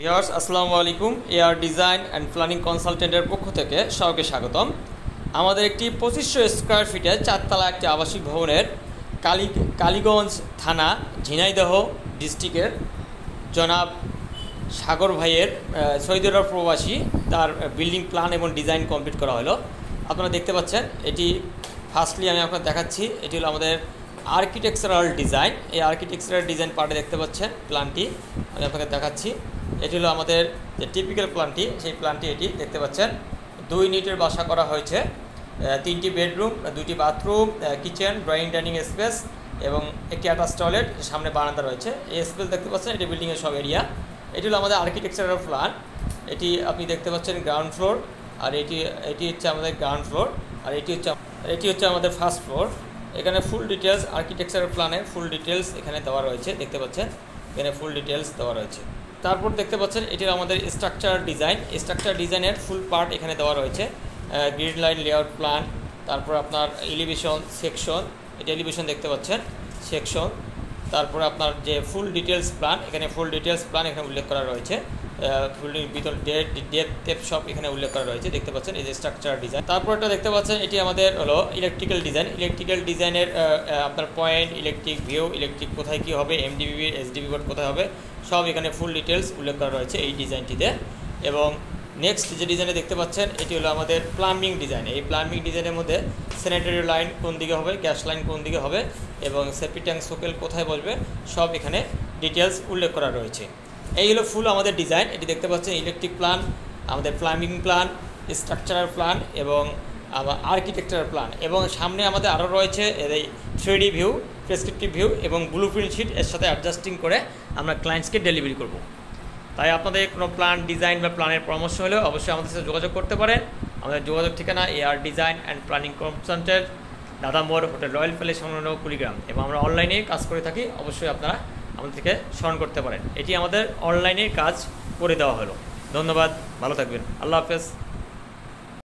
Viewers আসসালামু আলাইকুম। AR design and planning কনসালটেন্টের পক্ষ থেকে সবাইকে স্বাগতম। আমাদের একটি 2500 স্কোয়ার ফিটের চারতলা একটি আবাসিক ভবনের কালীগঞ্জ থানা ঝিনাইদহ ডিস্ট্রিক্টের জনাব সাগর ভাইয়ের সৌদি আরব প্রবাসী তার বিল্ডিং প্ল্যান এবং ডিজাইন কমপ্লিট করা হলো। আপনারা দেখতে পাচ্ছেন, এটি ফার্স্টলি আমি আপনাকে দেখাচ্ছি। এটি হলো আমাদের আর্কিটেকচারাল ডিজাইন। এই আর্কিটেকচারাল ডিজাইন পার্টে দেখতে পাচ্ছেন প্ল্যানটি আমি আপনাকে দেখাচ্ছি। এটি হলো আমাদের যে টিপিক্যাল প্ল্যানটি, সেই প্ল্যানটি এটি দেখতে পাচ্ছেন। 2 ইউনিটের বাসা করা হয়েছে, 3টি বেডরুম, 2টি bathroom, kitchen, drawing dining space এবং একটি অ্যাটাচ টয়লেট, সামনে বারান্দা রয়েছে। এই স্পেস দেখতে পাচ্ছেন, এটি বিল্ডিংয়ের সব এরিয়া। এটি হলো আমাদের আর্কিটেকচারাল প্ল্যান। এটি আপনি দেখতে পাচ্ছেন গ্রাউন্ড ফ্লোর, আর এটি হচ্ছে আমাদের গ্রাউন্ড ফ্লোর, আর এটি হচ্ছে আমাদের ফার্স্ট ফ্লোর। এখানে ফুল ডিটেলস আর্কিটেকচারাল প্ল্যানের ফুল ডিটেলস এখানে দেওয়া রয়েছে, দেখতে পাচ্ছেন এখানে ফুল ডিটেলস দেওয়া রয়েছে। তারপর দেখতে পাচ্ছেন এটি আমাদের স্ট্রাকচার ডিজাইন। স্ট্রাকচার ডিজাইনের ফুল পার্ট এখানে দেওয়া রয়েছে, গ্রিড লাইন লেআউট প্ল্যান, তারপর আপনার এলিভেশন সেকশন, এটা এলিভেশন দেখতে পাচ্ছেন সেকশন, তারপর আপনার যে ফুল ডিটেলস প্ল্যান, এখানে ফুল ডিটেলস প্ল্যান এখানে উল্লেখ করা রয়েছে। বিল্ডিং ভিতর ডেপথ সব এখানে উল্লেখ করা রয়েছে, দেখতে পাচ্ছেন এই যে স্ট্রাকচার ডিজাইন। তারপর এটা দেখতে পাচ্ছেন এটি আমাদের হলো ইলেকট্রিক্যাল ডিজাইন। ইলেকট্রিক্যাল ডিজাইনের আপনার পয়েন্ট, ইলেকট্রিক ভিউ, ইলেকট্রিক কোথায় কী হবে, এমডিবি এসডিবি বোর্ড কোথায় হবে, সব এখানে ফুল ডিটেলস উল্লেখ করা রয়েছে এই ডিজাইনটিতে। এবং নেক্সট যে ডিজাইনে দেখতে পাচ্ছেন এটি হলো আমাদের প্লাম্বিং ডিজাইন। এই প্লাম্বিং ডিজাইনের মধ্যে স্যানিটারি লাইন কোন দিকে হবে, গ্যাস লাইন কোন দিকে হবে এবং সেপ্টিক ট্যাঙ্ক সোকেল কোথায় বসবে, সব এখানে ডিটেলস উল্লেখ করা রয়েছে। এই হলো ফুল আমাদের ডিজাইন। এটি দেখতে পাচ্ছেন ইলেকট্রিক প্ল্যান, আমাদের প্লাম্বিং প্ল্যান, স্ট্রাকচারাল প্ল্যান এবং আর্কিটেকচারাল প্ল্যান। এবং সামনে আমাদের আরও রয়েছে এই 3D ভিউ, প্রেসক্রিপটিভ ভিউ এবং ব্লু প্রিন্ট শিট এর সাথে অ্যাডজাস্টিং করে আমরা ক্লায়েন্টসকে ডেলিভারি করব। তাই আপনাদের কোনো প্ল্যান ডিজাইন বা প্ল্যানের পরামর্শ হলেও অবশ্যই আমাদের সাথে যোগাযোগ করতে পারেন। আমাদের যোগাযোগ ঠিকানা AR design and planning consultant, Dadamor, hotel royal palace সংলগ্ন কুড়িগ্রাম। এবং আমরা অনলাইনে কাজ করে থাকি, অবশ্যই আপনারা আমাদের থেকে স্মরণ করতে পারেন। এটি আমাদের অনলাইনে কাজ করে দেওয়া হলো। ধন্যবাদ, ভালো থাকবেন, আল্লাহ হাফেজ।